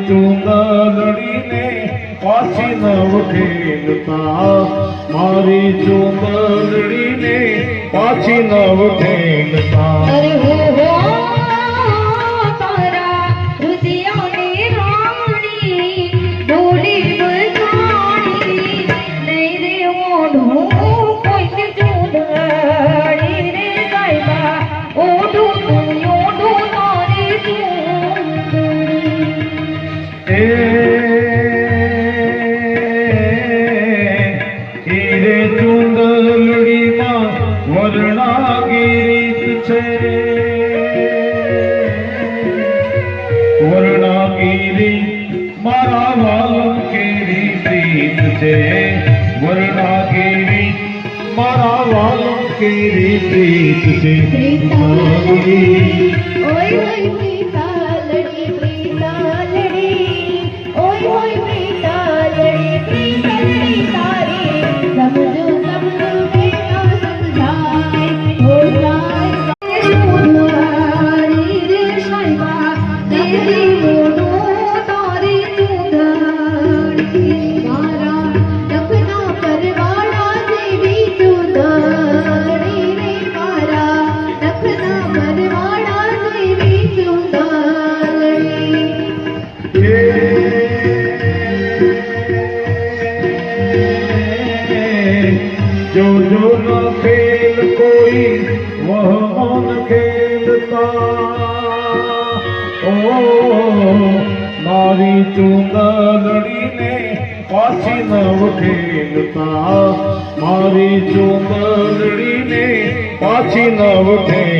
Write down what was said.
चूंदड़ी ने पाछी नव खेलता, मारी चूंदड़ी ने पाछी नव खेलता। अरे हो तारा रुदिया ने रानी डोली बजानी नहीं रे ओढ़ो कोई ने चूंदड़ी रे साहिबा ओढ़ो ओढ़ो तारी चूंदड़ी। हीरे चूंदड़ी मां वरना की रीत छे, वरना की रीत मारा वालम की रीत छे, वरना की रीत मारा वालम की रीत छे। ओए ओए प्रीता लड़ी प्रीता लड़ी ओए ओए प्रीता लड़ी तारी समझो समझो बेटा समझाए हो जाए चूंदड़ी रे साहिबा तेरी मोनो तारी चूंदड़ी मारा डकना परवाड़ा देवी चूंदड़ी रे मारा डकना परवाड़ा देवी चूंदड़ी। जो जो न खेल कोई वह मन खेलता, ओ मारी चूंदड़ी ने पाछी नव खेलता, मारी चूंदड़ी ने पाछी नव खेलता।